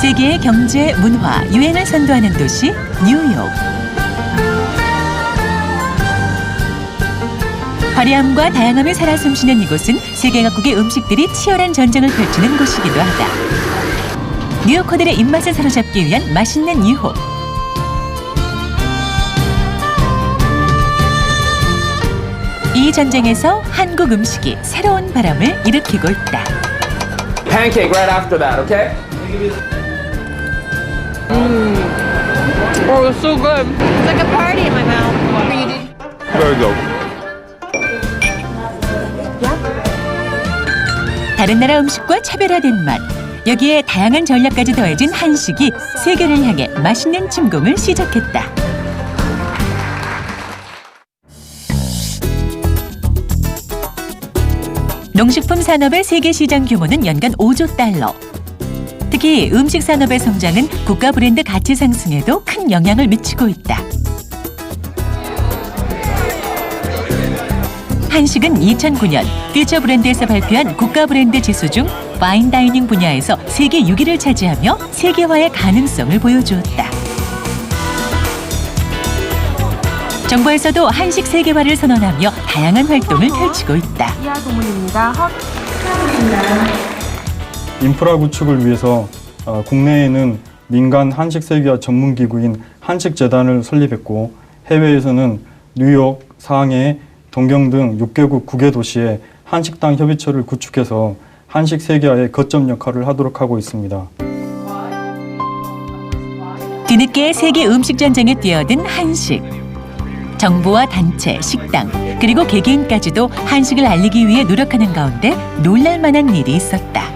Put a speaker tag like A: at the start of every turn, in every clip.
A: 세계의 경제, 문화, 유행을 선도하는 도시 뉴욕. 화려함과 다양함이 살아 숨쉬는 이곳은 세계 각국의 음식들이 치열한 전쟁을 펼치는 곳이기도 하다. 뉴요커들의 입맛을 사로잡기 위한 맛있는 유혹. 이 전쟁에서 한국 음식이 새로운 바람을 일으키고 있다.
B: Pancake right after that, okay?
C: Oh, it's so good. It's like a party in my mouth.
B: Very good.
A: 다른 나라 음식과 차별화된 맛, 여기에 다양한 전략까지 더해진 한식이 세계를 향해 맛있는 침공을 시작했다. 농식품 산업의 세계 시장 규모는 연간 5조 달러. 특히 음식 산업의 성장은 국가 브랜드 가치 상승에도 큰 영향을 미치고 있다. 한식은 2009년 퓨처 브랜드에서 발표한 국가 브랜드 지수 중 파인 다이닝 분야에서 세계 6위를 차지하며 세계화의 가능성을 보여주었다. 정부에서도 한식 세계화를 선언하며 다양한 활동을 펼치고 있다.
C: 이하 소문입니다.
D: 인프라 구축을 위해서 국내에는 민간 한식 세계화 전문 기구인 한식재단을 설립했고, 해외에서는 뉴욕, 상해, 동경 등 6개국 9개 도시에 한식당 협의체를 구축해서 한식 세계화의 거점 역할을 하도록 하고 있습니다.
A: 뒤늦게 세계 음식 전쟁에 뛰어든 한식. 정부와 단체, 식당, 그리고 개개인까지도 한식을 알리기 위해 노력하는 가운데 놀랄 만한 일이 있었다.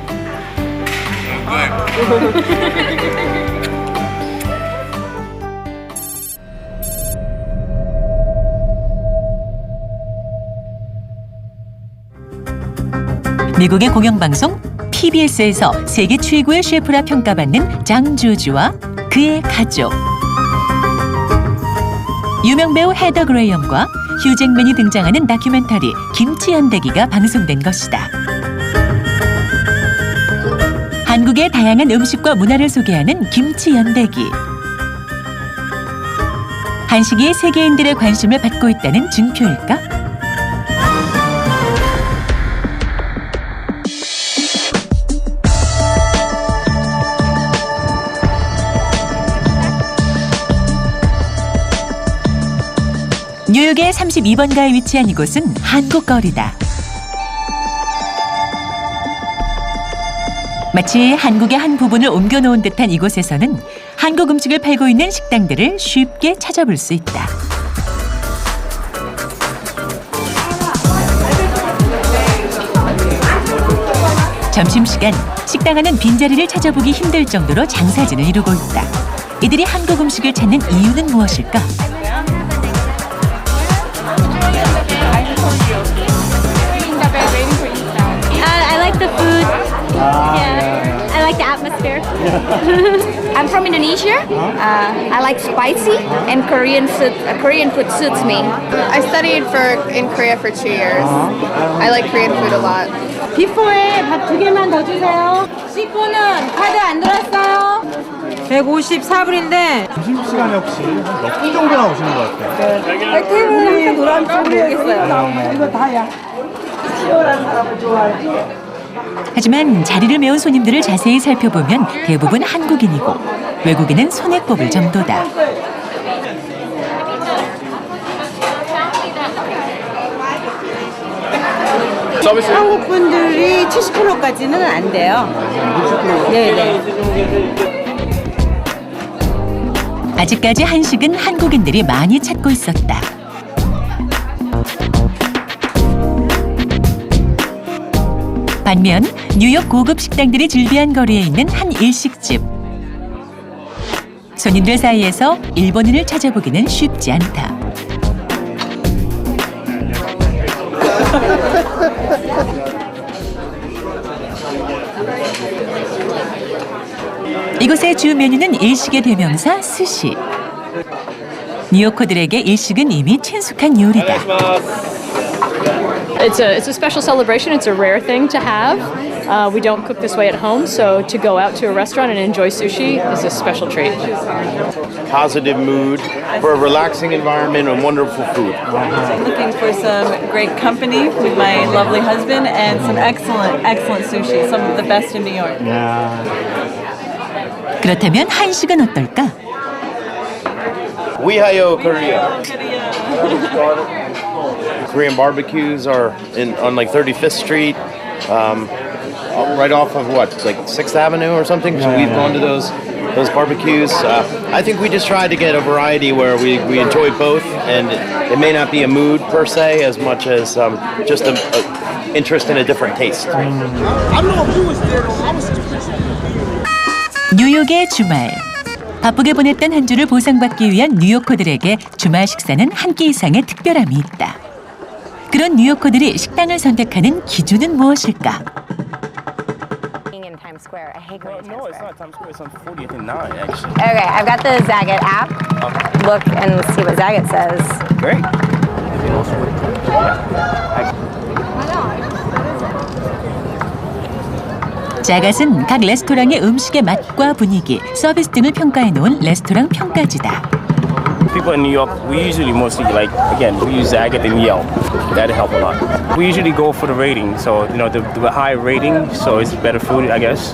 A: 미국의 공영방송 PBS에서 세계 최고의 셰프라 평가받는 장조주와 그의 가족. 유명 배우 헤더 그레이엄과 휴 잭맨이 등장하는 다큐멘터리 김치 연대기가 방송된 것이다. 한국의 다양한 음식과 문화를 소개하는 김치 연대기. 한식이 세계인들의 관심을 받고 있다는 증표일까? 뉴욕의 32번가에 위치한 이곳은 한국거리다. 마치 한국의 한 부분을 옮겨놓은 듯한 이곳에서는 한국 음식을 팔고 있는 식당들을 쉽게 찾아볼 수 있다. 점심시간, 식당 안은 빈자리를 찾아보기 힘들 정도로 장사진을 이루고 있다. 이들이 한국 음식을 찾는 이유는 무엇일까?
E: I like the food. Yeah. I like the atmosphere. I'm from Indonesia. I like spicy and Korean food. Korean food suits me.
F: I studied in Korea for 2 years. I like Korean food a lot.
G: 비포에 밥 2개만 더 주세요. C4는 카드 안 들었어요. 154불인데
H: 점심시간에 혹시 몇 분 정도나 오시는 것 같아요?
G: 테이블은 항상 노란불 모르겠어요. 이거 다야. 치열한 사람을 좋아하지.
A: 하지만 자리를 메운 손님들을 자세히 살펴보면 대부분 한국인이고 외국인은 손에 꼽을 정도다.
G: 한국 분들이 70%까지는 안 돼요. 네네.
A: 아직까지 한식은 한국인들이 많이 찾고 있었다. 반면 뉴욕 고급 식당들이 즐비한 거리에 있는 한 일식집. 손님들 사이에서 일본인을 찾아보기는 쉽지 않다. 이곳의 주 메뉴는 일식의 대명사 스시. 뉴요커들에게 일식은 이미 친숙한 요리다.
I: It's a special celebration. It's a rare thing to have. We don't cook this way at home, so to go out to a restaurant and enjoy sushi is a special treat.
J: Positive mood, for a relaxing environment and wonderful food.
K: I'm looking for some great company with my lovely husband and some excellent sushi, some of the best in New York.
A: 그렇다면 한식은 어떨까?
J: Wehayo, Korea. Korean barbecues are on like 35th Street, right off of what, like 6th Avenue or something. So we've gone to those barbecues. I think we just try to get a variety where we enjoy both, and it may not be a mood per se as much as just a interest in a different taste.
A: 뉴욕의 주말. 바쁘게 보냈던 한 주를 보상받기 위한 뉴요커들에게 주말 식사는 한 끼 이상의 특별함이 있다. 그런 뉴요커들이 식당을 선택하는 기준은 무엇일까?
L: In Times Square. I hate going to Times
M: No, it's not Times Square. It's on 40th and 9, actually.
L: Okay, I've got the Zagat app. Look and see what Zagat says.
M: Great.
A: 자갓은 각 레스토랑의 음식의 맛과 분위기, 서비스 등을 평가해 놓은 레스토랑 평가지다.
M: People in New York, we usually mostly we use Zagat and Yelp. That'll help a lot. We usually go for the rating, so the high rating, so it's better food, I guess.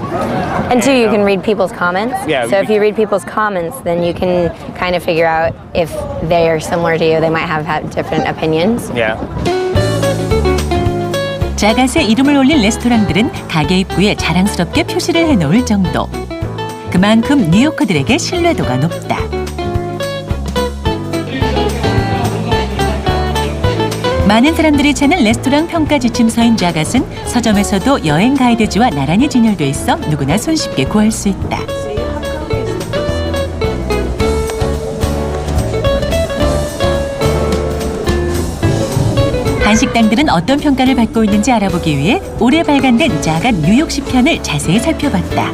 L: And two, you can read people's comments.
M: Yeah.
L: So if you read people's comments, then you can kind of figure out if they are similar to you. They might have different opinions.
M: Yeah.
A: 자갓의 이름을 올린 레스토랑들은 가게 입구에 자랑스럽게 표시를 해놓을 정도. 그만큼 뉴요커들에게 신뢰도가 높다. 많은 사람들이 찾는 레스토랑 평가 지침서인 자갓은 서점에서도 여행 가이드지와 나란히 진열돼 있어 누구나 손쉽게 구할 수 있다. 한식당들은 어떤 평가를 받고 있는지 알아보기 위해 올해 발간된 자갓 뉴욕시 편을 자세히 살펴봤다.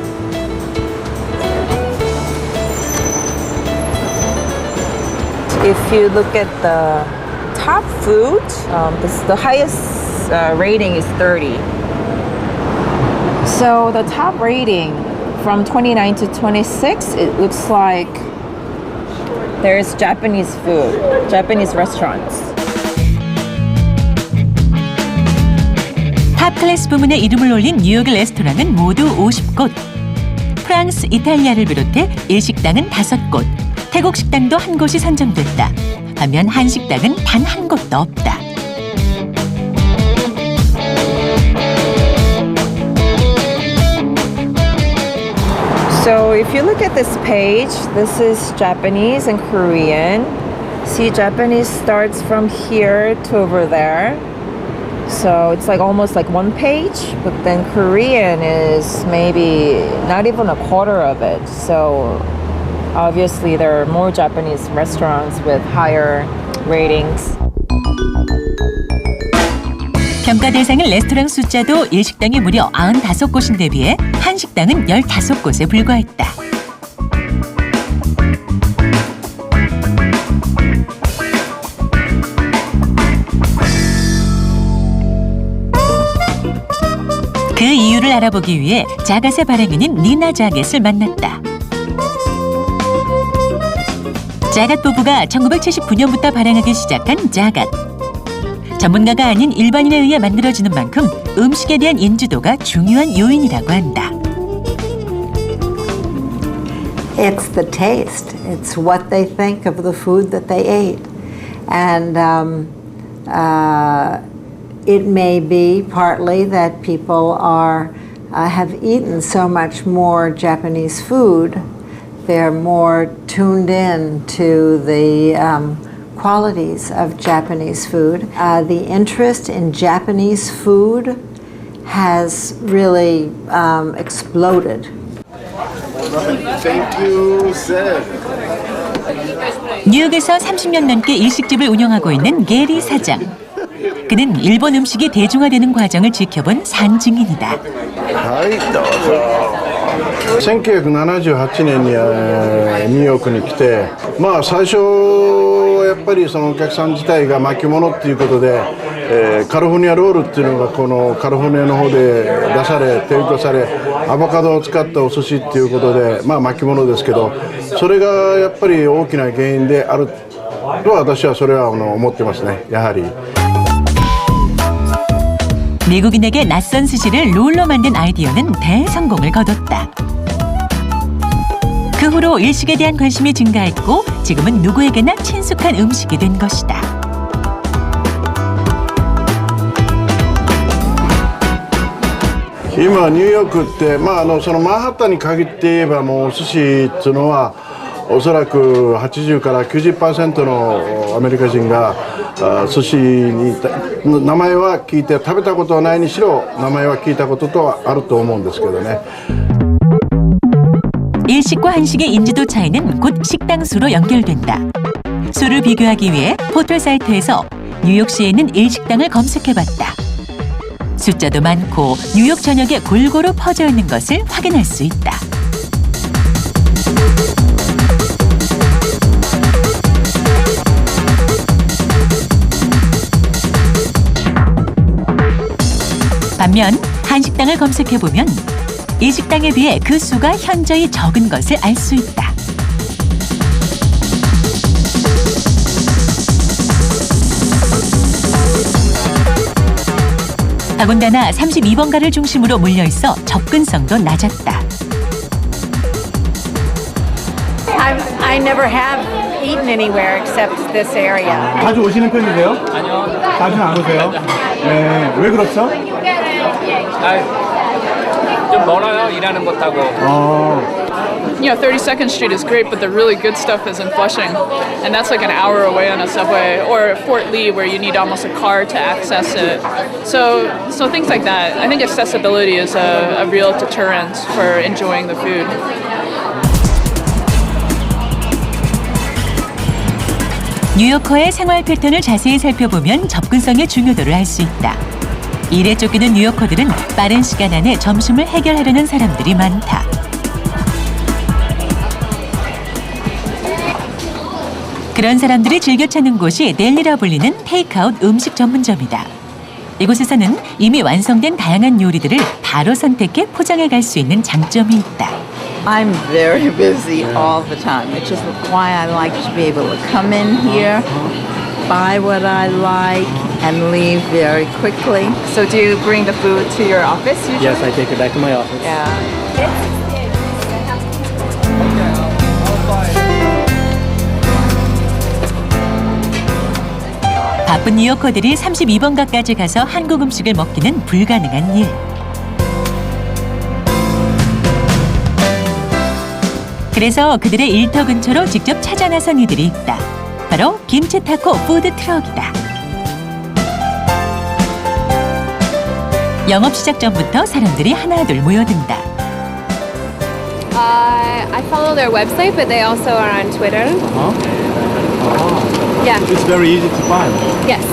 K: If you look at the top food, the highest rating is 30. So the top rating from 29 to 26, it looks like there's Japanese food, Japanese restaurants.
A: 탑 클래스 부문에 이름을 올린 뉴욕의 레스토랑은 모두 50곳. 프랑스, 이탈리아를 비롯해 일식당은 5곳, 태국 식당도 한 곳이 선정됐다. 반면 한식당은 단 한 곳도 없다.
K: So if you look at this page, this is Japanese and Korean. See, Japanese starts from here to over there. So it's like almost like one page, but then Korean is maybe not even a quarter of it. So obviously there are more Japanese restaurants with higher ratings.
A: 평가 대상인 레스토랑 숫자도 일식당이 무려 95곳인데 비해 한식당은 15곳에 불과했다. 그 이유를 알아보기 위해 자갓의 발행인인 니나 자겟을 만났다. 자갓 부부가 1979년부터 발행하기 시작한 자갓. 전문가가 아닌 일반인에 의해 만들어지는 만큼 음식에 대한 인지도가 중요한 요인이라고 한다.
N: It's the taste. It's what they think of the food that they ate. And it may be partly that people have eaten so much more Japanese food. They're more tuned in to the qualities of Japanese food. The interest in Japanese food has really exploded.
J: Thank you, Seth.
A: 뉴욕에서 30년 넘게 일식집을 운영하고 있는 게리 사장. 그는 일본 음식이 대중화되는 과정을 지켜본 산증인이다.
O: 1978年にニューヨークに来て、まあ最初やっぱりそのお客さん自体が巻物っていうことでカリフォルニアロールっていうのがこのカリフォルニアの方で出され提供されアボカドを使ったお寿司っていうことで巻物ですけどそれがやっぱり大きな原因であると私はそれは思ってますねやはり。
A: 미국인에게 낯선 스시를 롤로 만든 아이디어는 대성공을 거뒀다. 그 후로 일식에 대한 관심이 증가했고 지금은 누구에게나 친숙한 음식이 된 것이다.
O: 今ニューヨークってそのマンハッタンに限って言えばもうお寿司っていうのはおそらく80から 90% のアメリカ人が寿司に名前は聞いて食べたことはないにしろ名前は聞いたこととはあると思うんですけどね.
A: 일식과 한식의 인지도 차이는 곧 식당 수로 연결된다. 수를 비교하기 위해 포털 사이트에서 뉴욕시에 있는 일식당을 검색해봤다. 숫자도 많고 뉴욕 전역에 골고루 퍼져 있는 것을 확인할 수 있다. 반면 한식당을 검색해보면 이 식당에 비해 그 수가 현저히 적은 것을 알 수 있다. 더군다나 32번가를 중심으로 몰려있어 접근성도 낮았다.
P: I never have eaten anywhere except this area.
H: 자주 오시는 편이세요?
Q: 아니요.
H: 자주는 안 오세요? 네. 왜 그렇죠?
Q: 좀 멀어요, 일하는 곳하고.
I: You know, 32nd Street is great, but the really good stuff is in Flushing. And that's like an hour away on a subway. Or Fort Lee, where you need almost a car to access it. So things like that. I think accessibility is a real deterrent for enjoying the food.
A: 뉴요커의 생활 패턴을 자세히 살펴보면 접근성의 중요도를 알 수 있다. 일에 쫓기는 뉴요커들은 빠른 시간 안에 점심을 해결하려는 사람들이 많다. 그런 사람들이 즐겨 찾는 곳이 델리라 불리는 테이크아웃 음식 전문점이다. 이곳에서는 이미 완성된 다양한 요리들을 바로 선택해 포장해 갈 수 있는 장점이 있다.
R: I'm very busy all the time, which is why I like to be able to come in here, buy what I like, and leave very quickly.
I: So do you bring the food to your office usually?
Q: Yes, I take it back to my office.
I: Yeah.
A: 바쁜 뉴요커들이 32번가까지 가서 한국 음식을 먹기는 불가능한 일. 그래서 그들의 일터 근처로 직접 찾아 나선 이들이 있다. 바로 김치 타코 푸드 트럭이다. 영업 시작 전부터 사람들이 하나둘 모여든다.
F: I follow their website, but they also are on Twitter. Yeah.
H: It's very easy to find.
F: Yes.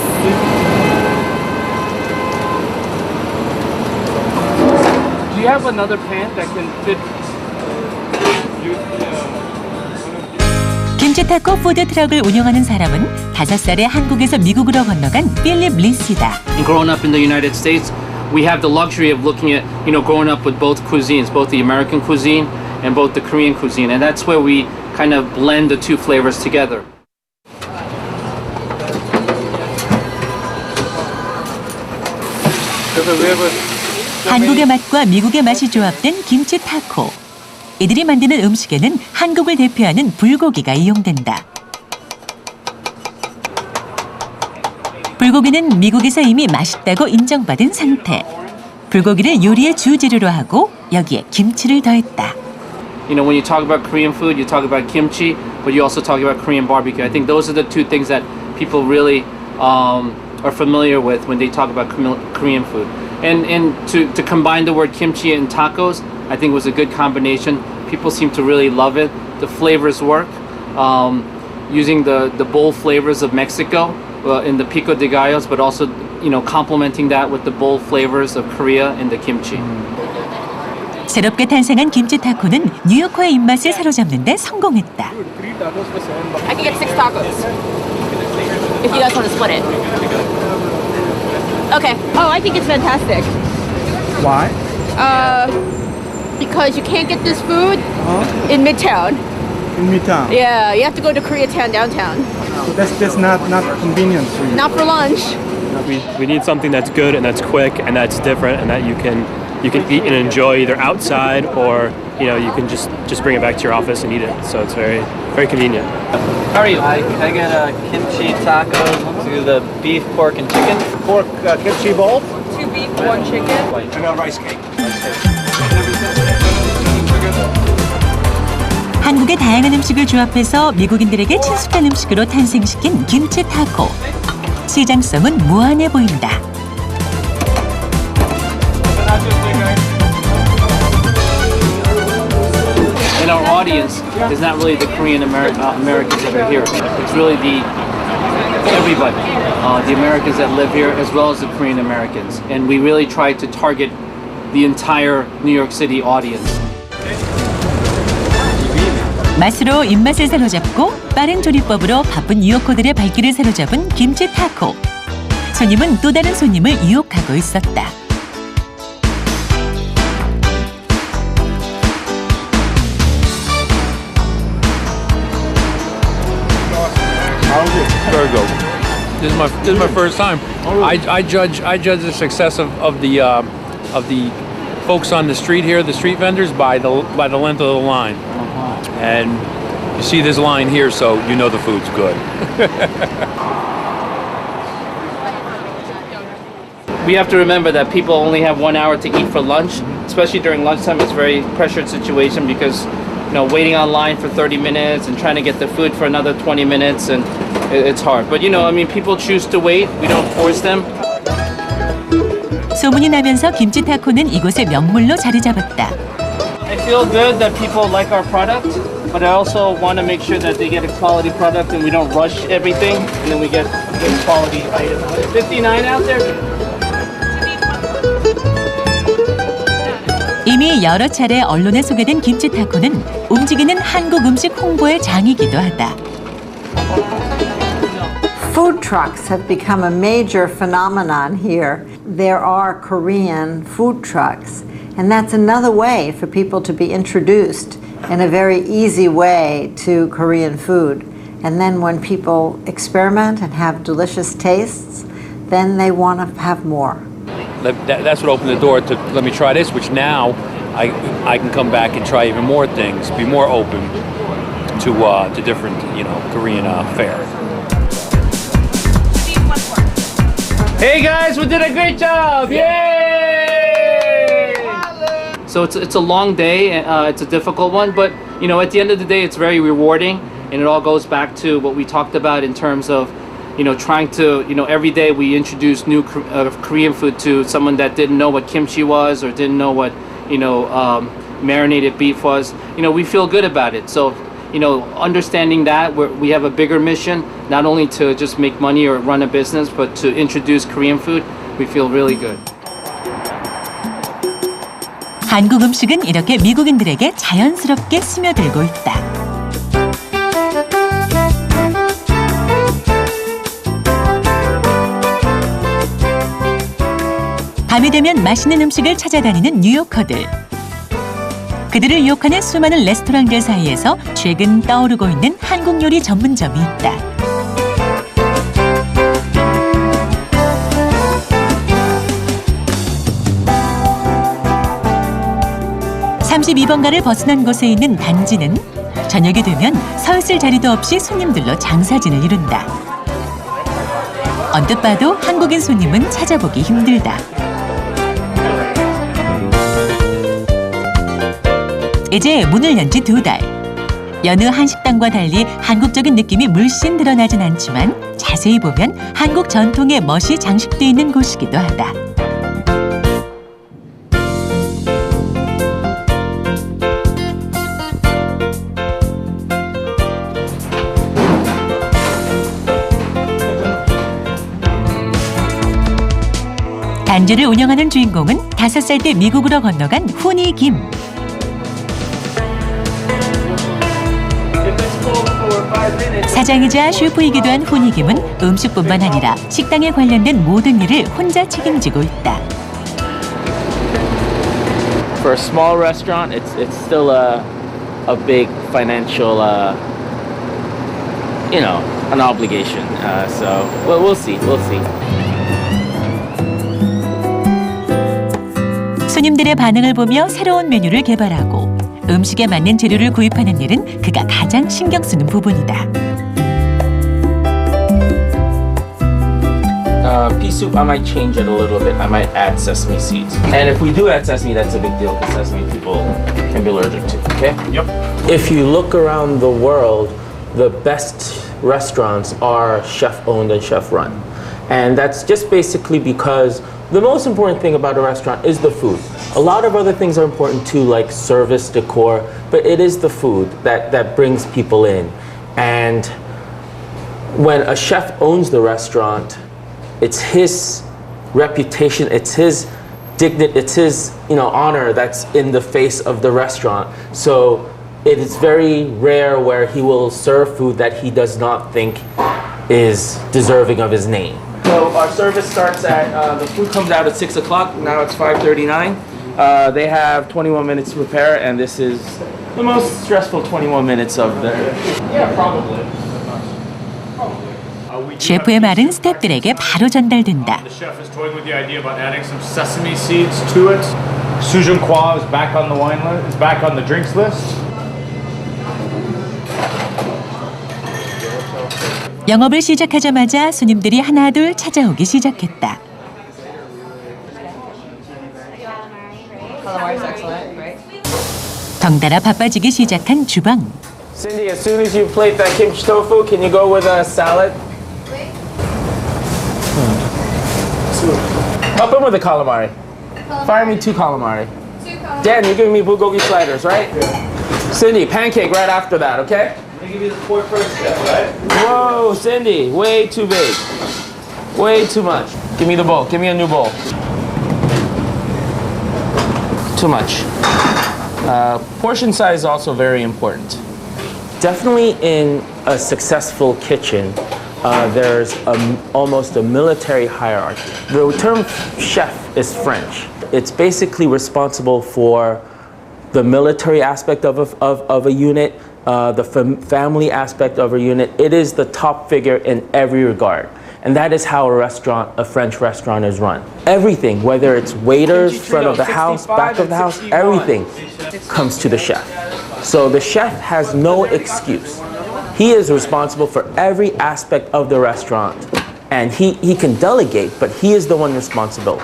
Q: Do you have another pan that can fit?
A: 김치 타코 푸드 트럭을 운영하는 사람은 5살에 한국에서 미국으로 건너간 필립 리스다.
Q: Growing up in the United States, we have the luxury of looking at, growing up with both cuisines, both the American cuisine and both the Korean cuisine, and that's where we kind of blend the two flavors together.
A: 한국의 맛과 미국의 맛이 조합된 김치 타코. 이들이 만드는 음식에는 한국을 대표하는 불고기가 이용된다. 불고기는 미국에서 이미 맛있다고 인정받은 상태. 불고기를 요리의 주재료로 하고 여기에 김치를 더했다.
Q: When you talk about Korean food, you talk about kimchi, but you also talk about Korean barbecue. I think those are the two things that people really are familiar with when they talk about Korean food. And to combine the word kimchi and tacos, I think was a good combination. People seem to really love it. The flavors work. Using the bold flavors of Mexico in the pico de gallos, but also complementing that with the bold flavors of Korea and the kimchi.
A: 새롭게 탄생한 김치 타코는 뉴요커의 입맛을 사로잡는 데 성공했다.
C: I can get 6 tacos. If you guys want to split it.
E: Okay. Oh, I think it's fantastic.
H: Why?
E: Because you can't get this food in Midtown.
H: In Midtown.
E: Yeah, you have to go to Koreatown downtown.
H: So that's not convenient for you.
E: Not for lunch.
S: We need something that's good and that's quick and that's different and that you can eat and enjoy either outside or you can just bring it back to your office and eat it. So it's very convenient.
T: How are you? I get a kimchi tacos to the beef, pork, and chicken.
H: Pork kimchi bowl.
C: 2 beef, 1 chicken.
H: And a rice cake.
A: 한국의 다양한 음식을 조합해서 미국인들에게 친숙한 음식으로 탄생시킨 김치 타코. 시장성은 무한해 보인다.
Q: And our audience is not really the Korean Americans that are here. It's really everybody, the Americans that live here as well as the Korean Americans. And we really try to target the entire New York City audience.
A: 맛으로 입맛을 사로잡고 빠른 조리법으로 바쁜 뉴요커들의 발길을 사로잡은 김치 타코. 손님은 또 다른 손님을 유혹하고 있었다.
B: Very good.
U: This is my first time. I judge the success of the folks on the street here, the street vendors, by the length of the line. And you see this line here, so you know the food's good.
Q: We have to remember that people only have 1 hour to eat for lunch, especially during lunchtime. It's a very pressured situation because waiting online for 30 minutes and trying to get the food for another 20 minutes, and it's hard. But people choose to wait. We don't force them.
A: 소문이 나면서 김치 타코는 이곳의 명물로 자리 잡았다.
Q: I feel good that people like our product, but I also want to make sure that they get a quality product and we don't rush everything, and then we get good quality items. 59 out there?
A: 이미 여러 차례 언론에 소개된 김치 타코는 움직이는 한국 음식 홍보의 장이기도 하다.
N: Food trucks have become a major phenomenon here. There are Korean food trucks, and that's another way for people to be introduced in a very easy way to Korean food. And then when people experiment and have delicious tastes, then they want to have more.
U: That's what opened the door to let me try this, which now I can come back and try even more things, be more open to different Korean fare.
Q: Hey guys, we did a great job! Yay! So it's a long day, it's a difficult one, but at the end of the day, it's very rewarding, and it all goes back to what we talked about in terms of trying to, every day we introduce new Korean food to someone that didn't know what kimchi was or didn't know what, marinated beef was. We feel good about it. So, understanding that we have a bigger mission, not only to just make money or run a business, but to introduce Korean food, we feel really good.
A: 한국 음식은 이렇게 미국인들에게 자연스럽게 스며들고 있다. 밤이 되면 맛있는 음식을 찾아다니는 뉴요커들. 그들을 유혹하는 수많은 레스토랑들 사이에서 최근 떠오르고 있는 한국 요리 전문점이 있다. 32번가를 벗어난 곳에 있는 단지는 저녁이 되면 서 있을 자리도 없이 손님들로 장사진을 이룬다. 언뜻 봐도 한국인 손님은 찾아보기 힘들다. 이제 문을 연 지 2달. 여느 한식당과 달리 한국적인 느낌이 물씬 드러나진 않지만 자세히 보면 한국 전통의 멋이 장식돼 있는 곳이기도 하다. 단지를 운영하는 주인공은 5살 때 미국으로 건너간 훈이 김. 사장이자 셰프이기도 한 훈이김은 음식뿐만 아니라 식당에 관련된 모든 일을 혼자 책임지고 있다.
D: For a small restaurant, it's still a big financial, an obligation. So we'll see.
A: 손님들의 반응을 보며 새로운 메뉴를 개발하고 음식에 맞는 재료를 구입하는 일은 그가 가장 신경 쓰는 부분이다.
D: Pea soup, I might change it a little bit. I might add sesame seeds. And if we do add sesame, that's a big deal because sesame people can be allergic to. Okay? Yep. If you look around the world, the best restaurants are chef-owned and chef-run. And that's just basically because the most important thing about a restaurant is the food. A lot of other things are important too, like service, decor, but it is the food that brings people in. And when a chef owns the restaurant, it's his reputation, it's his dignity, it's his honor that's in the face of the restaurant. So it is very rare where he will serve food that he does not think is deserving of his name. So our service starts at, the food comes out at 6 o'clock, now it's 5:39. They have 21 minutes to prepare, and this is the most stressful 21 minutes of their... Yeah, probably.
A: 셰프의 말은 스태프들에게 바로 전달된다.
H: The chef is toying with the idea about adding some sesame seeds to it. Sujun Kwa is back on the wine list, is back on the drinks list.
A: 영업을 시작하자마자 손님들이 하나둘 찾아오기 시작했다. 덩달아 바빠지기 시작한 주방.
D: Cindy, as soon as you plate that kimchi tofu, can you go with a salad? Help him with the calamari. Fire me 2 calamari. Dan, you're giving me bulgogi sliders, right? Cindy, pancake right after that, okay?
T: Let me give you the pork first, right?
D: Whoa, Cindy, way too big. Way too much. Give me the bowl. Give me a new bowl. Too much. Portion size is also very important. Definitely in a successful kitchen, there's almost a military hierarchy. The term chef is French. It's basically responsible for the military aspect of a unit, the family aspect of a unit. It is the top figure in every regard. And that is how a French restaurant is run. Everything, whether it's waiters, front of the house, back of the house, everything comes to the chef. So the chef has no excuse. He is responsible for every aspect of the restaurant. And he can delegate, but he is the one responsible.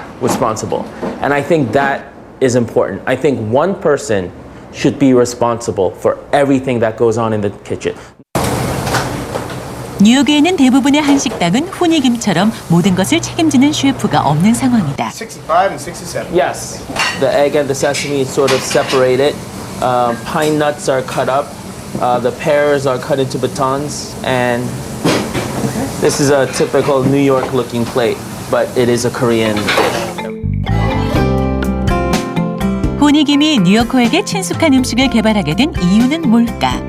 D: And I think that is important. I think one person should be responsible for everything that goes on in the kitchen.
A: 뉴욕에 있는 대부분의 한식당은 훈이김처럼 모든 것을 책임지는 셰프가 없는 상황이다.
H: 65 and 67.
D: Yes, the egg and the sesame is sort of separated. Pine nuts are cut up. The pears are cut into batons. And this is a typical New York looking plate, but it is a Korean dish.
A: 훈이김이 뉴요커에게 친숙한 음식을 개발하게 된 이유는 뭘까?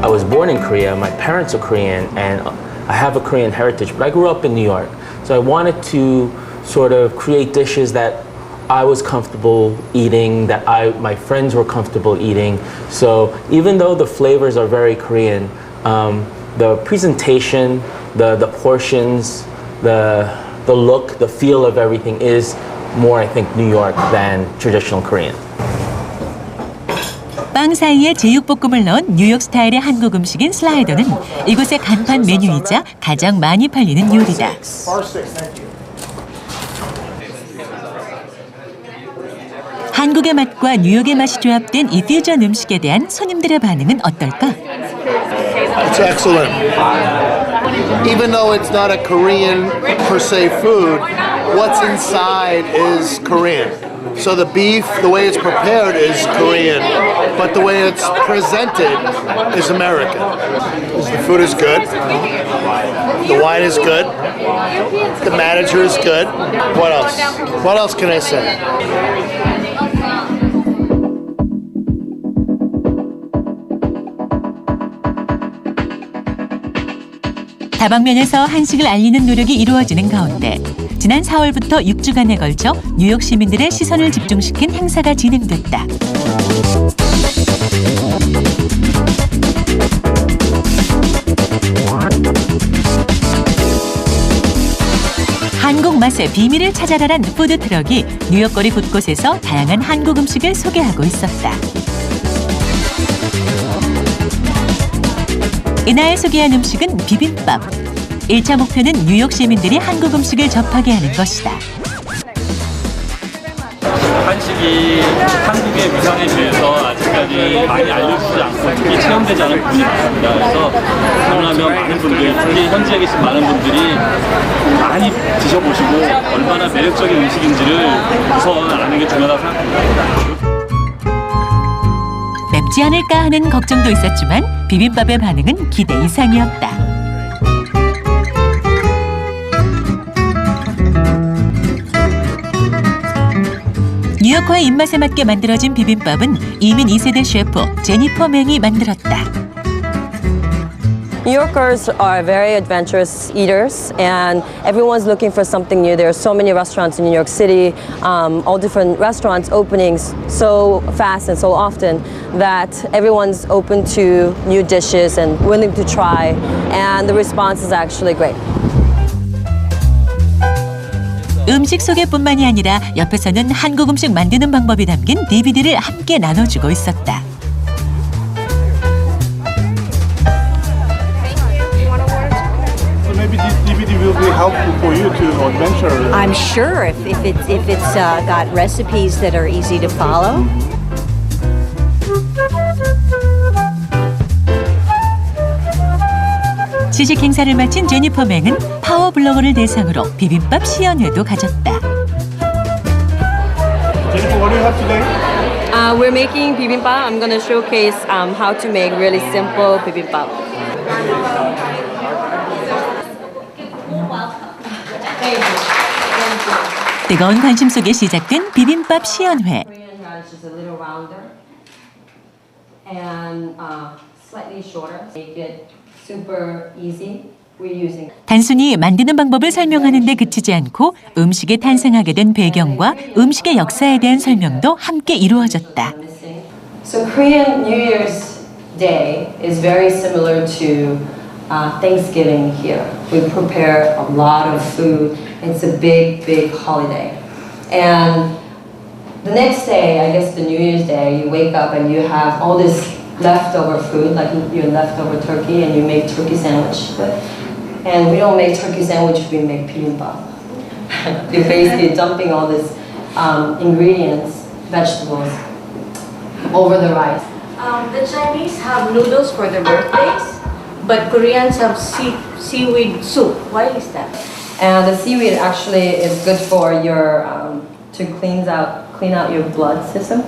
D: I was born in Korea, my parents are Korean, and I have a Korean heritage, but I grew up in New York. So I wanted to sort of create dishes that I was comfortable eating, that my friends were comfortable eating. So even though the flavors are very Korean, the presentation, the portions, the look, the feel of everything is more, I think, New York than traditional Korean.
A: 빵 사이에 제육볶음을 넣은 뉴욕 스타일의 한국 음식인 슬라이더는 이곳의 간판 메뉴이자 가장 많이 팔리는 요리다. 한국의 맛과 뉴욕의 맛이 조합된 이 퓨전 음식에 대한 손님들의 반응은 어떨까?
V: It's excellent. Even though it's not a Korean per se food, what's inside is Korean. So the beef, the way it's prepared is Korean, but the way it's presented is American. The food is good. The wine is good. The manager is good. What else? What else can I say?
A: 다방면에서 한식을 알리는 노력이 이루어지는 가운데 지난 4월부터 6주간에 걸쳐 뉴욕 시민들의 시선을 집중시킨 행사가 진행됐다. 한국 맛의 비밀을 찾아라란 푸드트럭이 뉴욕 거리 곳곳에서 다양한 한국 음식을 소개하고 있었다. 이날 소개한 음식은 비빔밥. 1차 목표는 뉴욕 시민들이 한국 음식을 접하게 하는 것이다.
G: 한식이 한국의 위상에 비해서 아직까지 많이 알려지지 않고 특히 체험되지 않은 부분이 많습니다. 그래서 가능하면 많은 분들, 특히 현지에 계신 많은 분들이 많이 드셔보시고 얼마나 매력적인 음식인지를 우선 아는 게 중요하다고 생각합니다.
A: 맵지 않을까 하는 걱정도 있었지만 비빔밥의 반응은 기대 이상이었다. 뉴요커의 입맛에 맞게 만들어진 비빔밥은 이민 2세대 셰프 제니퍼 맹이 만들었다.
L: New Yorkers are very adventurous eaters, and everyone's looking for something new. There are so many restaurants in New York City, all different restaurants opening so fast and so often that everyone's open to new dishes and willing to try, and the response is actually great.
A: 음식 소개뿐만이 아니라 옆에서는 한국 음식 만드는 방법이 담긴 DVD를 함께 나눠주고 있었다.
W: Maybe this DVD will be helpful for you to adventure.
P: I'm sure if it's got recipes that are easy to follow.
A: 시식 행사를 마친 제니퍼 맹은 파워 블로거를 대상으로 비빔밥 시연회도 가졌다.
W: Jennifer, what do you have today?
L: We're making bibimbap. I'm going to showcase how to make really simple bibimbap.
A: 뜨거운 관심 속에 시작된 비빔밥 시연회. 단순히 만드는 방법을 설명하는 데 그치지 않고 음식이 탄생하게 된 배경과 음식의 역사에 대한 설명도 함께 이루어졌다.
L: So Korean New Year's Day is very similar to Thanksgiving here. We prepare a lot of food. It's a big, big holiday. And the next day, I guess the New Year's Day, you wake up and you have all this leftover food, like your leftover turkey, and you make turkey sandwich. And we don't make turkey sandwich, we make bibimbap. You're basically dumping all these ingredients, vegetables, over the rice.
X: The Chinese have noodles for their birthdays, but Koreans have seaweed soup. Why is that?
L: And the seaweed actually is good for your to clean out your blood system.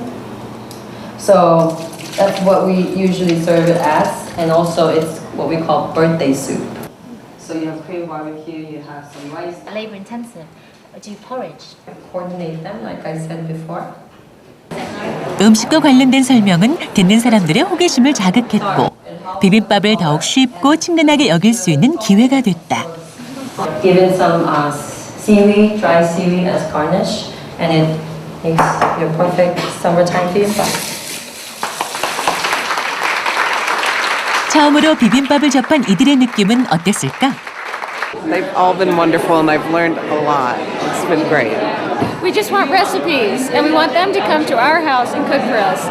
L: So that's what we usually serve it as, and also it's what we call birthday soup. So you have Korean barbecue, you have some rice.
X: Labor intensive. Do you porridge?
L: Coordinate them, like I said before.
A: 음식과 관련된 설명은 듣는 사람들의 호기심을 자극했고 비빔밥을 더욱 쉽고 친근하게 여길 수 있는 기회가 됐다.
L: Given some seaweed, dry seaweed as garnish, and it makes your perfect summertime bibimbap.
A: 처음으로 비빔밥을 접한 이들의 느낌은 어땠을까?
Y: They've all been wonderful and I've learned a lot. It's been great.
I: We just want recipes, and we want them to come to our house and cook for us.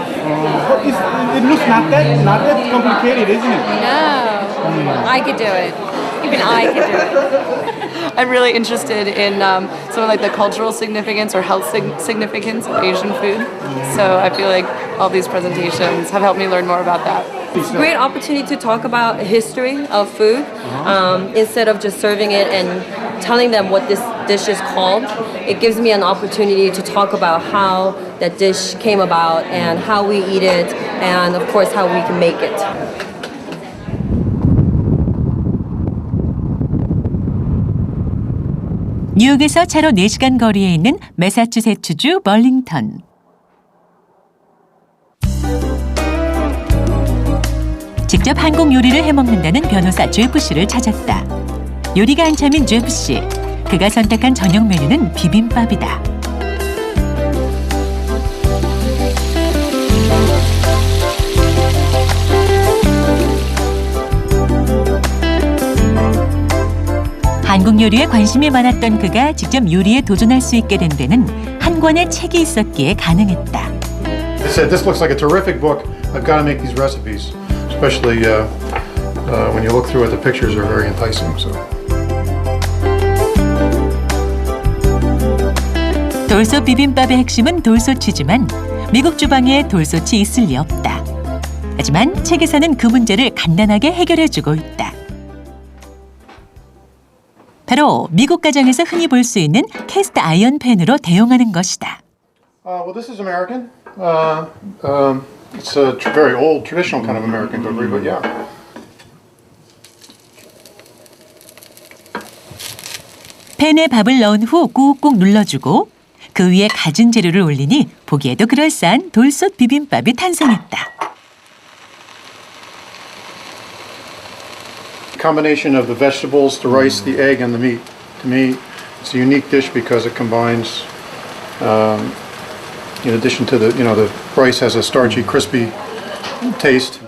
W: It looks not that complicated, isn't it?
I: No, I could do it. Even I could do it.
Z: I'm really interested in some of like the cultural significance or health significance of Asian food. So I feel like all these presentations have helped me learn more about that.
L: It's a great opportunity to talk about history of food instead of just serving it and telling them what this dish is called. It gives me an opportunity to talk about how that dish came about and how we eat it and of course how we can make it.
A: 뉴욕에서 차로 4시간 거리에 있는 매사추세츠주 벌링턴. 직접 한국 요리를 해먹는다는 변호사 제프 씨를 찾았다. 요리가 한참인 제프 씨. 그가 선택한 저녁 메뉴는 비빔밥이다. 한국 요리에 관심이 많았던 그가 직접 요리에 도전할 수 있게 된 데는 한 권의 책이 있었기에 가능했다.
F: I said, this looks like a terrific book. I've got to make these recipes, especially when you look through it, the pictures are very enticing. So.
A: 돌솥 비빔밥의 핵심은 돌솥이지만 미국 주방에 돌솥이 있을 리 없다. 하지만 책에서는 그 문제를 간단하게 해결해주고 있다. 바로 미국 가정에서 흔히 볼 수 있는 캐스트 아이언 팬으로 대용하는 것이다.
F: Well, this is American. It's a very old, traditional kind of American cookery, but yeah.
A: 팬에 밥을 넣은 후 꾹꾹 눌러주고 그 위에 갖은 재료를 올리니 보기에도 그럴싸한 돌솥 비빔밥이 탄생했다.
F: Combination of the vegetables, the rice, the egg, and the meat. To me, it's a unique dish because it combines. In addition to the rice has a starchy, crispy taste.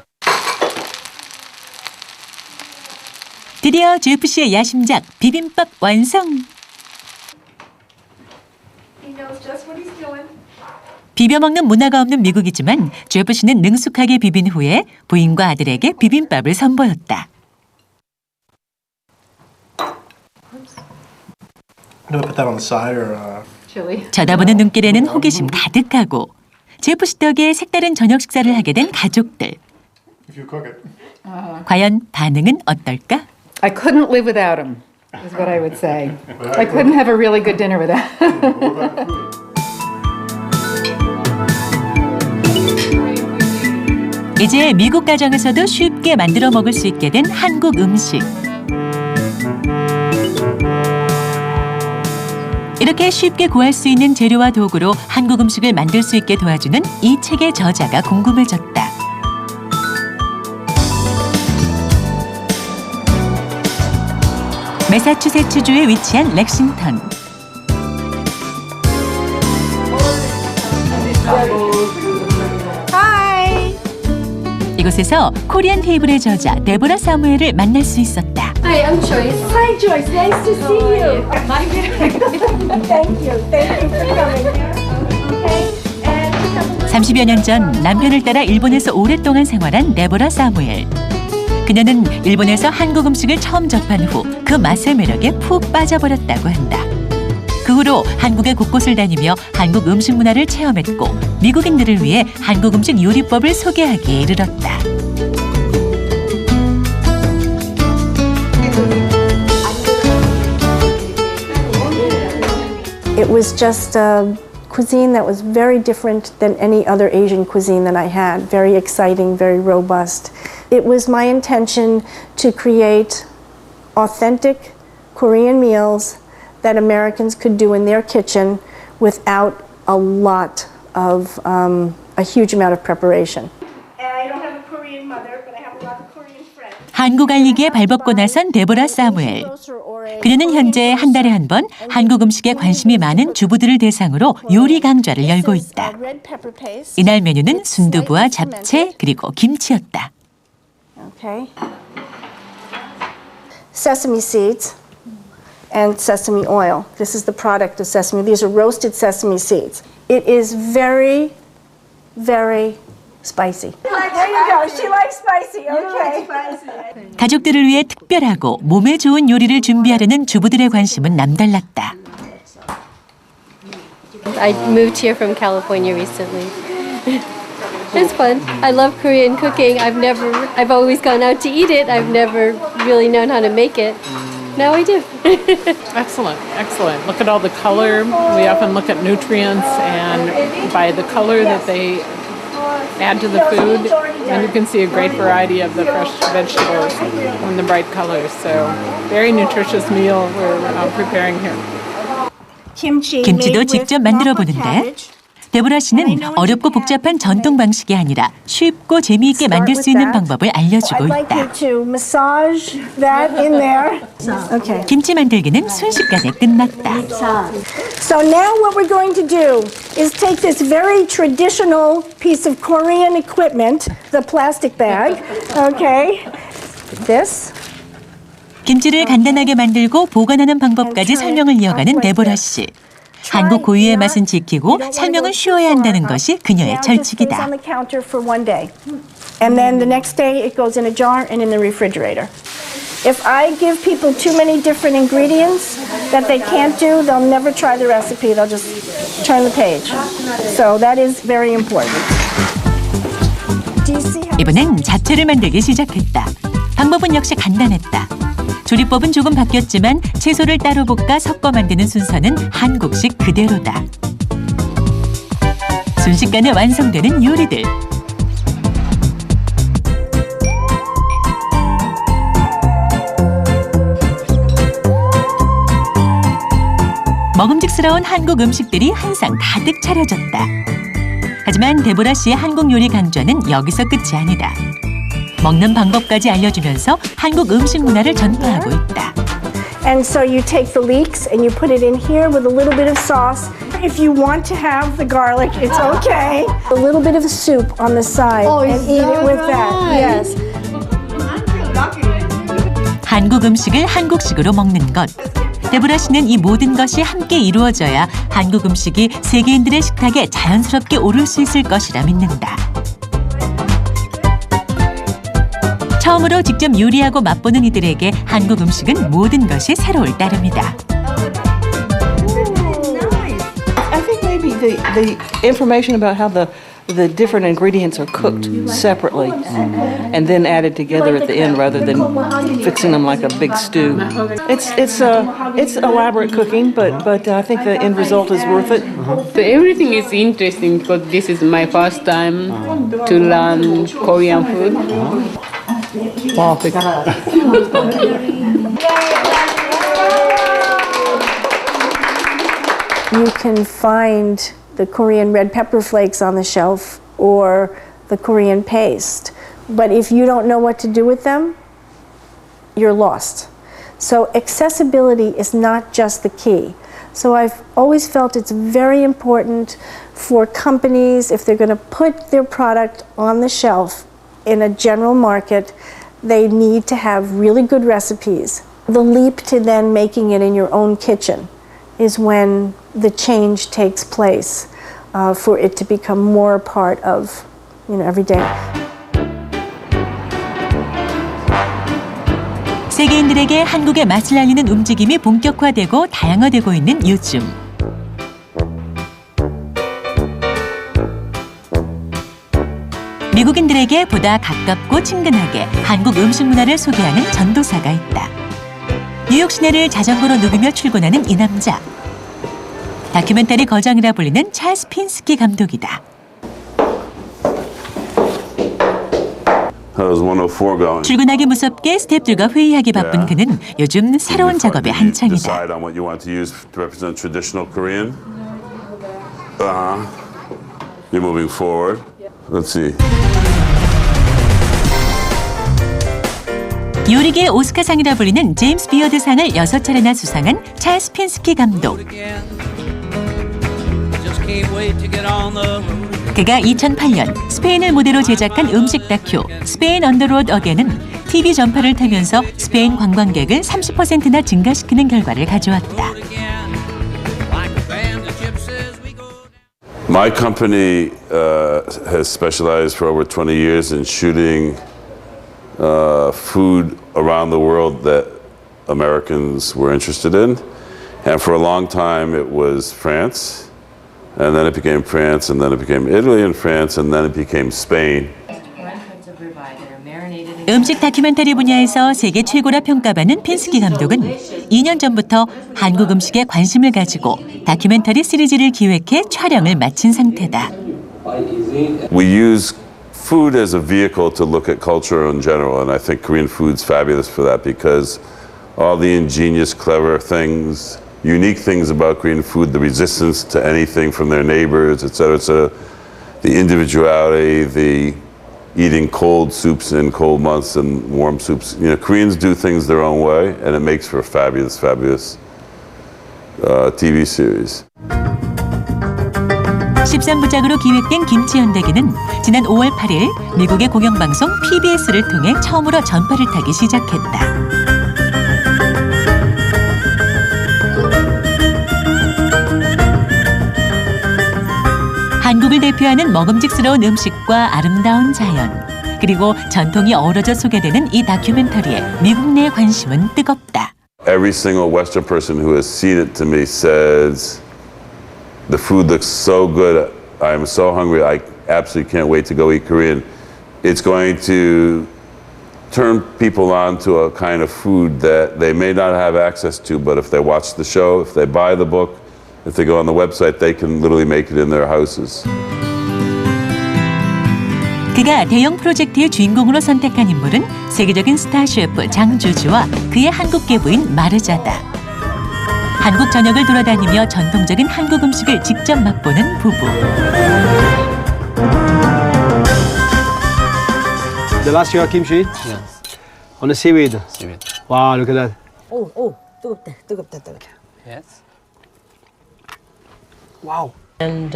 A: 드디어 제프 씨의 야심작 비빔밥 완성. 비벼 먹는 문화가 없는 미국이지만 제프 씨는 능숙하게 비빈 후에 부인과 아들에게 비빔밥을 선보였다. 쳐다보는 눈길에는 호기심 가득하고 제프 씨 덕에 색다른 저녁 식사를 하게 된 가족들. 과연 반응은 어떨까?
P: I couldn't live without him, is what I would say. I couldn't have a really good dinner without him.
A: 이제 미국 가정에서도 쉽게 만들어 먹을 수 있게 된 한국 음식. 이렇게 쉽게 구할 수 있는 재료와 도구로 한국 음식을 만들 수 있게 도와주는 이 책의 저자가 궁금해졌다. 매사추세츠주에 위치한 렉싱턴.
P: Hi.
A: 이곳에서 코리안 테이블의 저자 데보라 사무엘을 만날 수 있었다.
X: Hi, I'm Joyce.
E: Hi, Joyce. Nice to see you. Thank you. Thank you for coming. Okay.
A: 30여 년 전 남편을 따라 일본에서 오랫동안 생활한 데보라 사무엘. 그녀는 일본에서 한국 음식을 처음 접한 후 그 맛의 매력에 푹 빠져버렸다고 한다. 그 후로 한국의 곳곳을 다니며 한국 음식 문화를 체험했고 미국인들을 위해 한국 음식 요리법을 소개하기에 이르렀다.
J: It was just a cuisine that was very different than any other Asian cuisine that I had. Very exciting, very robust. It was my intention to create authentic Korean meals that Americans could do in their kitchen without a lot of, a huge amount of preparation.
E: I don't have a Korean mother, but I have a lot of Korean friends.
A: 한국 알리기에 발벗고 나선 데보라 사무엘. 그녀는 현재 한 달에 한 번 한국 음식에 관심이 많은 주부들을 대상으로 요리 강좌를 열고 있다. 이날 메뉴는 순두부와 잡채 그리고 김치였다.
J: Okay. Sesame seeds and sesame oil. This is the product of sesame. These are roasted sesame seeds. It is very, very spicy.
E: There you go. She likes spicy. Okay.
A: 가족들을 위해 특별하고 몸에 좋은 요리를 준비하려는 주부들의 관심은 남달랐다.
K: I moved here from California recently. It's fun. I love Korean cooking. I've always gone out to eat it. I've never really known how to make it. Now I do.
I: Excellent, excellent. Look at all the color. We often look at nutrients, and by the color that they add to the food, and you can see a great variety of the fresh vegetables and the bright colors. So, very nutritious meal we're preparing here.
A: 김치도 직접 만들어 보는데 데보라 씨는 어렵고 복잡한 전통 방식이 아니라 쉽고 재미있게 만들 수 있는 방법을 알려주고 있다. 김치 만들기는 순식간에 끝났다.
J: So now what we're going to do is take this very traditional piece of Korean equipment, the plastic bag, okay, this.
A: 김치를 간단하게 만들고 보관하는 방법까지 설명을 이어가는 데보라 씨. 한국 고유의 맛은 지키고 설명은 쉬워야 한다는 것이 그녀의 철칙이다.
J: And then the next day it goes in a jar and in the refrigerator. If I give people too many different ingredients that they can't do, they'll never try the recipe. They'll just turn the page. So that is very important.
A: 이번엔 잡채를 만들기 시작했다. 방법은 역시 간단했다. 조리법은 조금 바뀌었지만 채소를 따로 볶아 섞어 만드는 순서는 한국식 그대로다. 순식간에 완성되는 요리들. 먹음직스러운 한국 음식들이 한상 가득 차려졌다. 하지만 데보라 씨의 한국 요리 강좌는 여기서 끝이 아니다. 먹는 방법까지 알려주면서 한국 음식 문화를 전파하고 있다.
J: And so you take the leeks and you put it in here with a little bit of sauce. If you want to have the garlic, it's okay. A little bit of soup on the side and eat it with that. Yes.
A: 한국 음식을 한국식으로 먹는 것. 데보라 씨는 이 모든 것이 함께 이루어져야 한국 음식이 세계인들의 식탁에 자연스럽게 오를 수 있을 것이라 믿는다. 처음으로 직접 요리하고 맛보는 이들에게 한국 음식은 모든 것이 새로울 따름이다.
B: I think maybe the information about how the different ingredients are cooked separately and then added together at the end rather than fixing them like a big stew. It's elaborate cooking, but I think the end result is worth it.
C: So everything is interesting because this is my first time to learn Korean food.
B: Wow.
J: You can find the Korean red pepper flakes on the shelf or the Korean paste. But if you don't know what to do with them, you're lost. So accessibility is not just the key. So I've always felt it's very important for companies, if they're going to put their product on the shelf in a general market, they need to have really good recipes. The leap to then making it in your own kitchen is when the change takes place for it to become more a part of, every day.
A: 세계인들에게 한국의 맛을 알리는 움직임이 본격화되고 다양화되고 있는 요즘. 미국인들에게 보다 가깝고 친근하게 한국 음식 문화를 소개하는 전도사가 있다. 뉴욕 시내를 자전거로 누비며 출근하는 이 남자. 다큐멘터리 거장이라 불리는 찰스 핀스키 감독이다. 출근하기 무섭게 스태프들과 회의하기 바쁜 그는 요즘 새로운 작업에 한창이다.
M: You're moving forward. Let's see.
A: 요리계 오스카상이라 불리는 제임스 비어드상을 6차례나 수상한 찰스 핀스키 감독. 그가 2008년 스페인을 모델로 제작한 음식 다큐 스페인 on the road again은 TV 전파를 타면서 스페인 관광객을 30%나 증가시키는 결과를 가져왔다.
M: My company has specialized for over 20 years in shooting food around the world that Americans were interested in. And for a long time it was France, and then it became France, and then it became Italy and France, and then it became Spain.
A: 음식 다큐멘터리 분야에서 세계 최고라 평가받는 핀스키 감독은 2년 전부터 한국 음식에 관심을 가지고 다큐멘터리 시리즈를 기획해 촬영을 마친 상태다.
M: We use food as a vehicle to look at culture in general, and I think Korean food's fabulous for that because all the ingenious, clever things unique things about Korean food, the resistance to anything from their neighbors, etc., etc., the individuality, the eating cold soups in cold months and warm soups. You know, Koreans do things their own way, and it makes for a fabulous, fabulous TV series.
A: 13부작으로 기획된 김치 연대기는 지난 5월 8일 미국의 공영방송 PBS를 통해 처음으로 전파를 타기 시작했다. 한국을 대표하는 먹음직스러운 음식과 아름다운 자연, 그리고 전통이 어우러져 소개되는 이 다큐멘터리에 미국 내 관심은 뜨겁다.
M: Every single Western person who has seen it to me says, the food looks so good, I'm so hungry, I absolutely can't wait to go eat Korean. It's going to turn people on to a kind of food that they may not have access to, but if they watch the show, if they buy the book, if they go on the website, they can literally make it in their houses.
A: 그가 대형 프로젝트의 주인공으로 선택한 인물은 세계적인 스타 셰프 장조주와 그의 한국 계부인 마르자다. 한국 전역을 돌아다니며 전통적인 한국 음식을 직접 맛보는 부부.
N: The last year kimchi? Yes. On the seaweed? Seaweed. Wow, look at that.
O: Oh, 뜨겁다.
T: Yes.
O: Wow.
T: And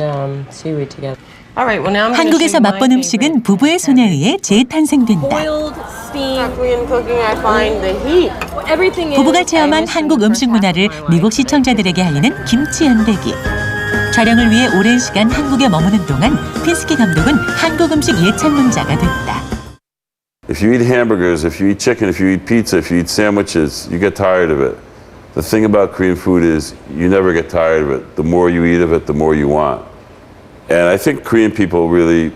T: seaweed together. All right, well now I'm
A: 한국에서 맛본 음식은 부부의 손에 의해 재탄생된다.
O: Boiled, steamed, Korean cooking, I find the heat. Everything is.
A: 부부가 체험한 한국 음식 문화를 미국 시청자들에게 알리는 김치 연대기. 촬영을 위해 오랜 시간 한국에 머무는 동안 핀스키 감독은 한국 음식 예찬론자가 됐다.
M: If you eat hamburgers, if you eat chicken, if you eat pizza, if you eat sandwiches, you get tired of it. The thing about Korean food is you never get tired of it. The more you eat of it, the more you want. And I think Korean people really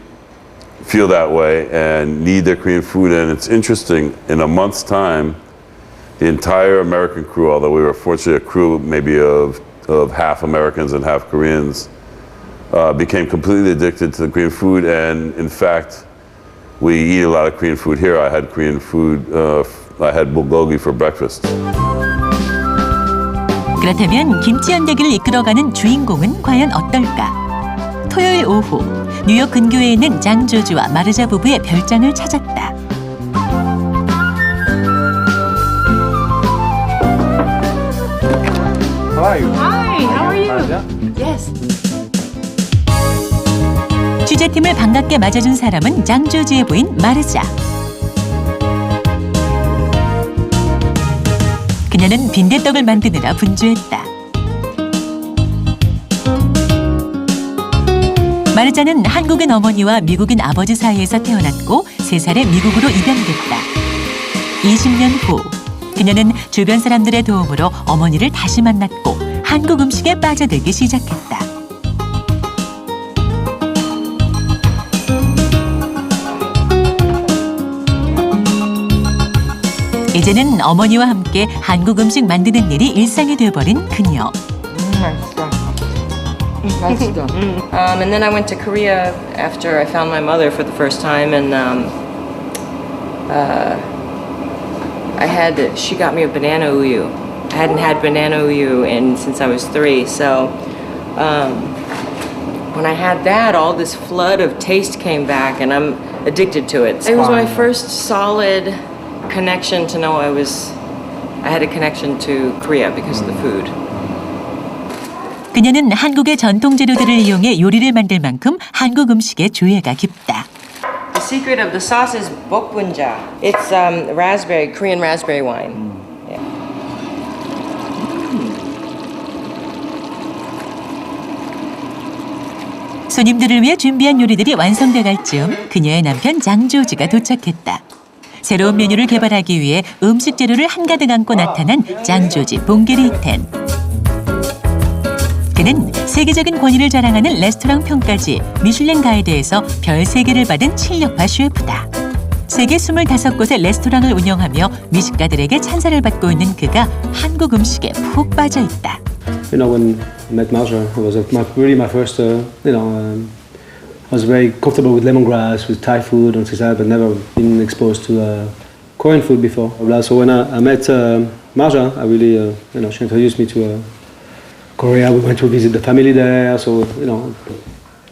M: feel that way and need their Korean food. And it's interesting, in a month's time, the entire American crew, although we were fortunately a crew maybe of half Americans and half Koreans, became completely addicted to the Korean food. And in fact, we eat a lot of Korean food here. I had Korean food, I had bulgogi for breakfast.
A: 그렇다면 김치 연대기를 이끌어가는 주인공은 과연 어떨까? 토요일 오후 뉴욕 근교에 있는 장조주와 마르자 부부의 별장을 찾았다.
N: How are you?
P: Hi, how are you? Yes.
A: 취재팀을 반갑게 맞아준 사람은 장조주의 부인 마르자. 그녀는 빈대떡을 만드느라 분주했다. 마르자는 한국인 어머니와 미국인 아버지 사이에서 태어났고 3살에 미국으로 입양됐다. 20년 후 그녀는 주변 사람들의 도움으로 어머니를 다시 만났고 한국 음식에 빠져들기 시작했다. 이제는 어머니와 함께 한국 음식 만드는 일이 일상이 되어버린 그녀.
L: And then I went to Korea after I found my mother for the first time, and she got me a banana uyu. I hadn't had banana uyu since I was 3, so when I had that, all this flood of taste came back, and I'm addicted to it. It was my first solid connection to know I had a connection to Korea because of the food.
A: 그녀는 한국의 전통 재료들을 이용해 요리를 만들 만큼 한국 음식의 조예가 깊다.
L: The secret of the sauce is bokbunja. It's Korean raspberry wine. Yeah.
A: 손님들을 위해 준비한 요리들이 완성돼갈 즈음 그녀의 남편 장조지가 도착했다. 새로운 메뉴를 개발하기 위해 음식 재료를 한가득 안고 나타난 장조지 봉게리텐. 그는 세계적인 권위를 자랑하는 레스토랑 평가지 미슐랭 가이드에서 별 3개를 받은 실력파 셰프다. 세계 25곳의 레스토랑을 운영하며 미식가들에게 찬사를 받고 있는 그가 한국 음식에 푹 빠져 있다.
N: You know, when I met Marja, it was really my first, I was very comfortable with lemongrass, with Thai food and things like that, but never been exposed to Korean food before. So when I met Marja, I really, she introduced me to Korea, we went to visit the family there. So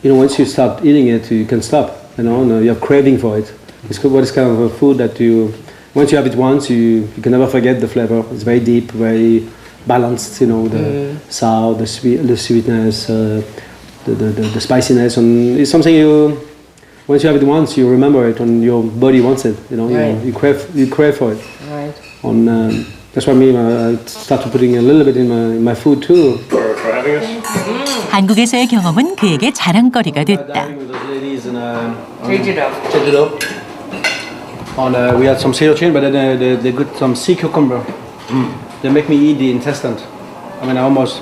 N: once you start eating it, you can stop. And you're craving for it. It's kind of a food that once you have it once, you can never forget the flavor. It's very deep, very balanced. The sour, the sweetness, the spiciness, and it's something once you have it once, you remember it, and your body wants it.
O: Right.
N: You crave for it.
O: Right.
N: That's why I started putting a little bit in my food too.
F: For having us.
A: 한국에서의 경험은 그에게 자랑거리가 됐다.
N: 제주도. We had some cereal, but then they got some sea cucumber. They make me eat the intestine. I mean, I was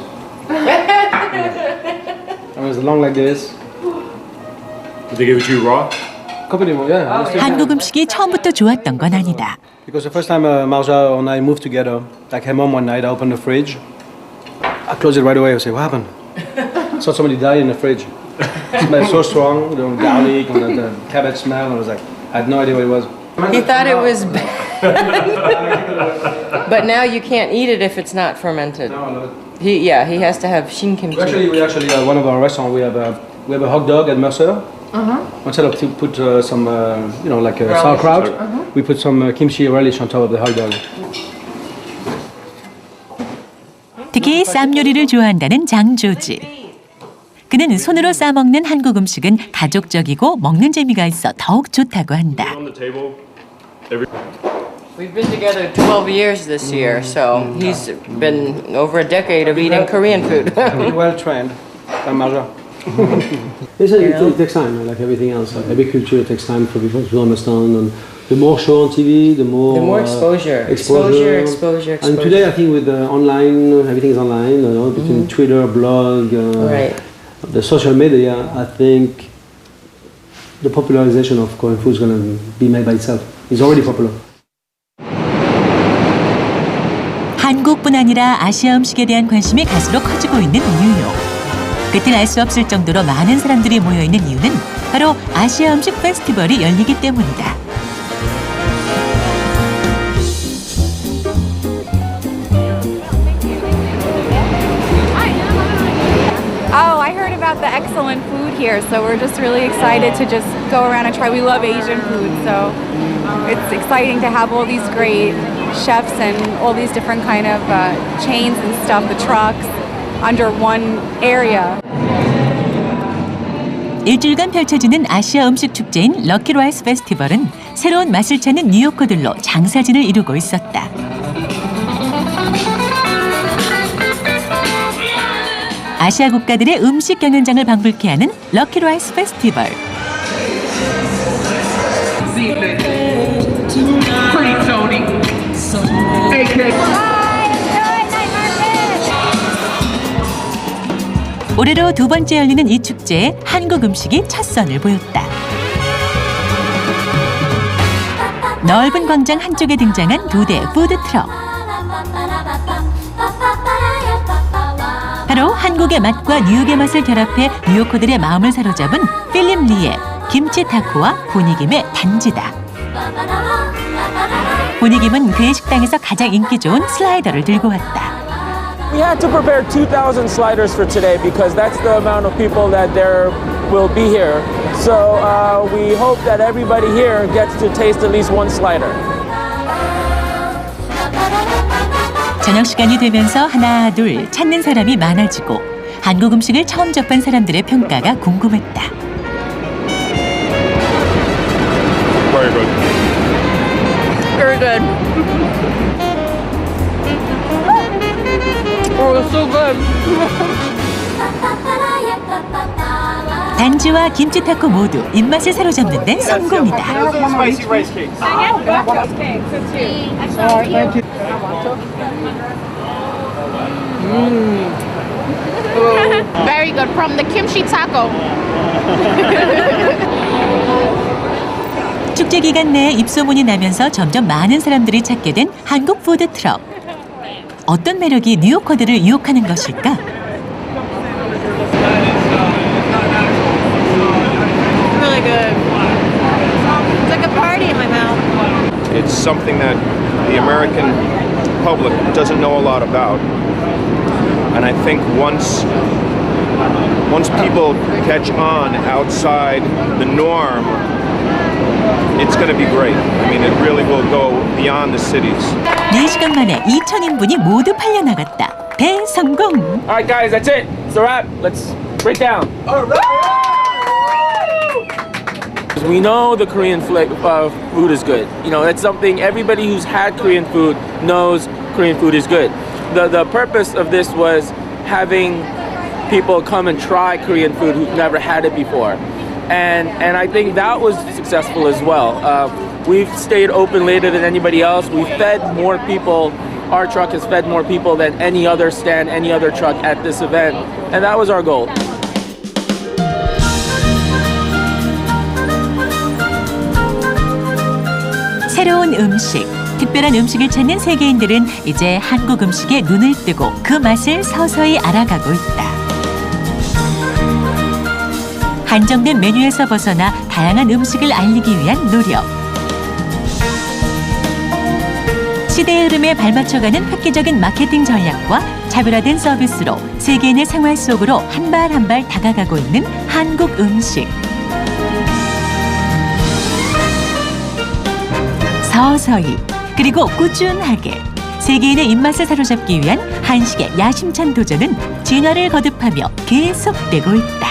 N: long like this.
F: Did they give it to you raw?
N: Couple more, yeah.
A: 한국 음식이 처음부터 좋았던 건 아니다.
N: Because the first time Marja and I moved together, I came home one night, I opened the fridge, I closed it right away. I said, "What happened?" I saw somebody die in the fridge. It smelled so strong, the garlic and the cabbage smell. I was like, I had no idea what it was.
O: He thought it was bad. But now you can't eat it if it's not fermented.
N: No.
O: He has to have shin kimchi.
N: We actually one of our restaurants, we have a hot dog at Mercer. Instead of to put some, like sauerkraut, we put some kimchi relish on top of the hot dog.
A: 특히 쌈 요리를 좋아한다는 장조지. 그는 손으로 싸먹는 한국 음식은 가족적이고 먹는 재미가 있어 더욱 좋다고 한다.
O: We've been together 12 years this year, so he's been over a decade of eating Korean food.
N: Well trained, Marja. It takes time, like everything else. Like every culture takes time for people to understand. And the more show on TV, the more
O: exposure. Exposure.
N: And today, I think with online, everything is online. Between Twitter, blog, the social media, I think the popularization of Korean food is going to be made by itself. It's already popular.
A: 한국뿐 아니라 아시아 음식에 대한 관심이 갈수록 커지고 있는 뉴욕. 끝을 알 수 없을 정도로 많은 사람들이 모여있는 이유는 바로 아시아 음식 페스티벌이 열리기 때문이다.
D: Oh, I heard about the excellent food here, so we're just really excited to just go around and try. We love Asian food, so it's exciting to have all these great chefs and all these different kind of chains and stuff, the trucks, under one area.
A: 일주일간 펼쳐지는 아시아 음식 축제인 럭키 라이스 페스티벌은 새로운 맛을 찾는 뉴요커들로 장사진을 이루고 있었다. 아시아 국가들의 음식 경연장을 방불케 하는 럭키 라이스 페스티벌. 올해로 두 번째 열리는 이 축제에 한국 음식이 첫 선을 보였다. 넓은 광장 한쪽에 등장한 두 대 푸드 트럭. 바로 한국의 맛과 뉴욕의 맛을 결합해 뉴요커들의 마음을 사로잡은 필립 리의 김치 타코와 보니김의 단지다. 보니김은 그의 식당에서 가장 인기 좋은 슬라이더를 들고 왔다.
H: We had to prepare 2,000 sliders for today because that's the amount of people that there will be here. So we hope that everybody here gets to taste at least one slider.
A: 저녁 시간이 되면서 하나 둘 찾는 사람이 많아지고 한국 음식을 처음 접한 사람들의 평가가 궁금했다.
H: Very good.
D: Very good. Oh, it's so good.
A: 단지와 김치 타코 모두 입맛을 사로잡는 데 성공이다.
H: Spicy rice cakes.
D: Very good. From the kimchi taco.
A: 축제 기간 내에 입소문이 나면서 점점 많은 사람들이 찾게 된 한국 푸드 트럭. 어떤 매력이 뉴요커들을 유혹하는 것일까?
D: Really good. It's like a party in my mouth.
Q: It's something that the American public doesn't know a lot about.
G: And I think once people catch on outside the norm, it's going to be great. I mean, it really will go beyond the cities.
A: 4시간 만에 2,000인분이 모두 팔려나갔다. 대성공!
H: All right, guys, that's it. It's a wrap. Let's break down. All right. We know the Korean food is good. You know, it's something everybody who's had Korean food knows Korean food is good. The purpose of this was having people come and try Korean food who've never had it before. And I think that was successful as well. We've stayed open later than anybody else. We've fed more people. Our truck has fed more people than any other stand, any other truck at this event. And that was our goal.
A: 새로운 음식, 특별한 음식을 찾는 세계인들은 이제 한국 음식에 눈을 뜨고 그 맛을 서서히 알아가고 있다. 한정된 메뉴에서 벗어나 다양한 음식을 알리기 위한 노력. 시대의 흐름에 발맞춰가는 획기적인 마케팅 전략과 차별화된 서비스로 세계인의 생활 속으로 한 발 한 발 다가가고 있는 한국 음식. 서서히 그리고 꾸준하게 세계인의 입맛을 사로잡기 위한 한식의 야심찬 도전은 진화를 거듭하며 계속되고 있다.